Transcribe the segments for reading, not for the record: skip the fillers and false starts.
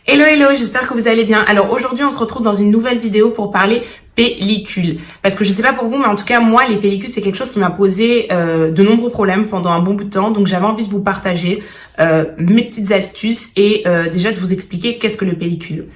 Hello, hello, j'espère que vous allez bien. Alors aujourd'hui, on se retrouve dans une nouvelle vidéo pour parler pellicule. Parce que je sais pas pour vous, mais en tout cas, moi, les pellicules, c'est quelque chose qui m'a posé de nombreux problèmes pendant un bon bout de temps. Donc j'avais envie de vous partager mes petites astuces et déjà de vous expliquer qu'est-ce que le pellicule.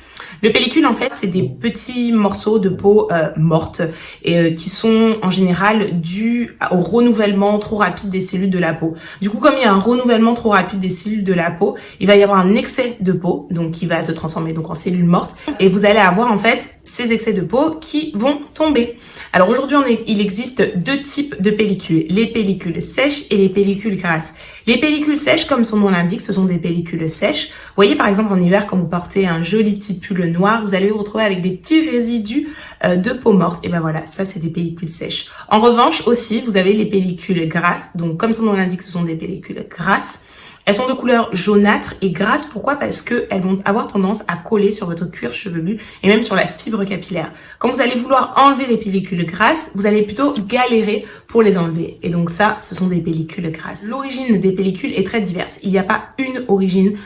Le pellicule, en fait, c'est des petits morceaux de peau morte et qui sont en général dus au renouvellement trop rapide des cellules de la peau. Du coup, comme il y a un renouvellement trop rapide des cellules de la peau, il va y avoir un excès de peau, donc qui va se transformer donc en cellules mortes, et vous allez avoir en fait ces excès de peau qui vont tomber. Alors aujourd'hui, il existe deux types de pellicules, les pellicules sèches et les pellicules grasses. Les pellicules sèches, comme son nom l'indique, ce sont des pellicules sèches. Vous voyez par exemple en hiver, quand vous portez un joli petit pull noir, vous allez vous retrouver avec des petits résidus de peau morte. Et ben voilà, ça c'est des pellicules sèches. En revanche aussi, vous avez les pellicules grasses. Donc comme son nom l'indique, ce sont des pellicules grasses. Elles sont de couleur jaunâtre et grasses. Pourquoi? Parce qu'elles vont avoir tendance à coller sur votre cuir chevelu et même sur la fibre capillaire. Quand vous allez vouloir enlever les pellicules grasses, vous allez plutôt galérer pour les enlever. Et donc ça, ce sont des pellicules grasses. L'origine des pellicules est très diverse. Il n'y a pas une origine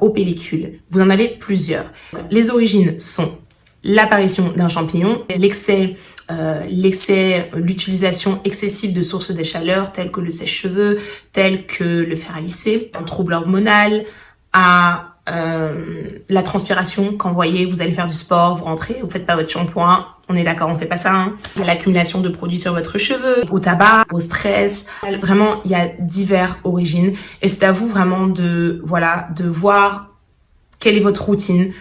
aux pellicules. Vous en avez plusieurs. Les origines sont l'apparition d'un champignon, l'utilisation excessive de sources de chaleur telles que le sèche-cheveux, telles que le fer à lisser, un trouble hormonal, à la transpiration. Quand vous voyez, vous allez faire du sport, vous rentrez, vous faites pas votre shampoing, on est d'accord, on fait pas ça, hein. À l'accumulation de produits sur votre cheveu, au tabac, au stress. Vraiment, il y a diverses origines et c'est à vous vraiment de voir quelle est votre routine,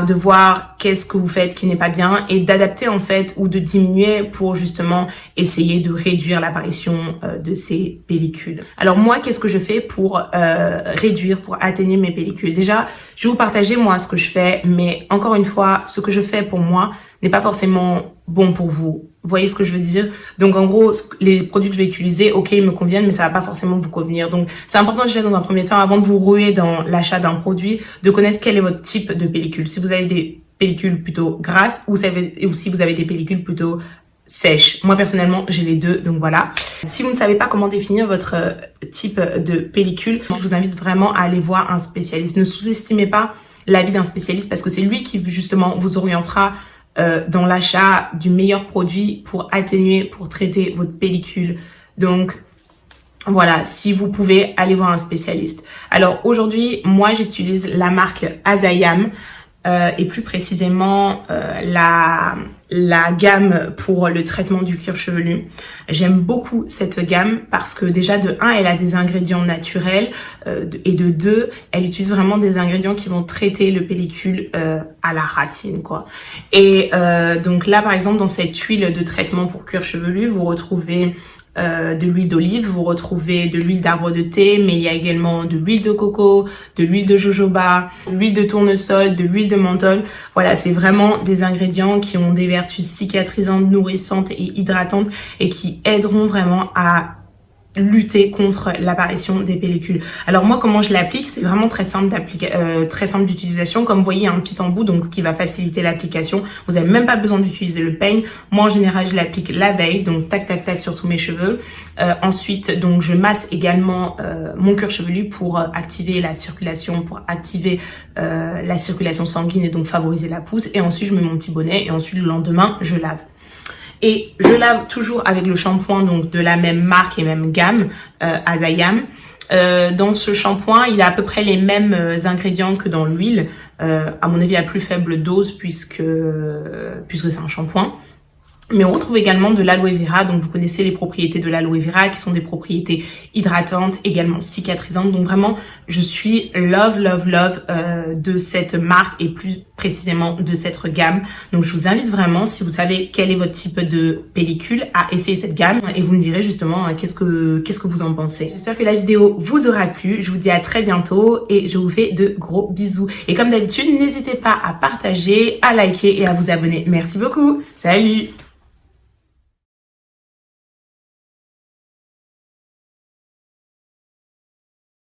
de voir qu'est-ce que vous faites qui n'est pas bien et d'adapter en fait ou de diminuer pour justement essayer de réduire l'apparition de ces pellicules. Alors moi, qu'est-ce que je fais pour réduire, pour atténuer mes pellicules? Déjà, je vais vous partager moi ce que je fais, mais encore une fois, ce que je fais pour moi n'est pas forcément bon pour vous. Vous voyez ce que je veux dire? Donc en gros, les produits que je vais utiliser, ok, ils me conviennent, mais ça va pas forcément vous convenir. Donc c'est important déjà dans un premier temps, avant de vous ruer dans l'achat d'un produit, de connaître quel est votre type de pellicule. Si vous avez des pellicules plutôt grasses ou si vous avez des pellicules plutôt sèches. Moi personnellement, j'ai les deux, donc voilà. Si vous ne savez pas comment définir votre type de pellicule, je vous invite vraiment à aller voir un spécialiste. Ne sous-estimez pas l'avis d'un spécialiste parce que c'est lui qui justement vous orientera dans l'achat du meilleur produit pour atténuer, pour traiter votre pellicule. Donc voilà, si vous pouvez aller voir un spécialiste. Alors aujourd'hui, moi j'utilise la marque Azayam et plus précisément la gamme pour le traitement du cuir chevelu. J'aime beaucoup cette gamme parce que déjà de 1, elle a des ingrédients naturels et de 2, elle utilise vraiment des ingrédients qui vont traiter le pellicule à la racine, quoi. Et donc là, par exemple, dans cette huile de traitement pour cuir chevelu, vous retrouvez de l'huile d'olive, vous retrouvez de l'huile d'arbre de thé, mais il y a également de l'huile de coco, de l'huile de jojoba, de l'huile de tournesol, de l'huile de menthol. Voilà, c'est vraiment des ingrédients qui ont des vertus cicatrisantes, nourrissantes et hydratantes et qui aideront vraiment à lutter contre l'apparition des pellicules. Alors moi, comment je l'applique? C'est vraiment très simple d'utilisation. Comme vous voyez, il y a un petit embout, donc ce qui va faciliter l'application. Vous n'avez même pas besoin d'utiliser le peigne. Moi, en général, je l'applique la veille, donc tac tac tac sur tous mes cheveux. Ensuite, donc je masse également mon cuir chevelu pour activer la circulation, la circulation sanguine et donc favoriser la pousse. Et ensuite, je mets mon petit bonnet et ensuite le lendemain, je lave. Et je lave toujours avec le shampoing donc de la même marque et même gamme, Azayam. Dans ce shampoing, il a à peu près les mêmes ingrédients que dans l'huile, à mon avis à plus faible dose puisque c'est un shampoing. Mais on retrouve également de l'aloe vera, donc vous connaissez les propriétés de l'aloe vera qui sont des propriétés hydratantes, également cicatrisantes. Donc vraiment, je suis love de cette marque et plus précisément de cette gamme. Donc je vous invite vraiment, si vous savez quel est votre type de pellicule, à essayer cette gamme et vous me direz justement qu'est-ce que vous en pensez. J'espère que la vidéo vous aura plu. Je vous dis à très bientôt et je vous fais de gros bisous. Et comme d'habitude, n'hésitez pas à partager, à liker et à vous abonner. Merci beaucoup. Salut!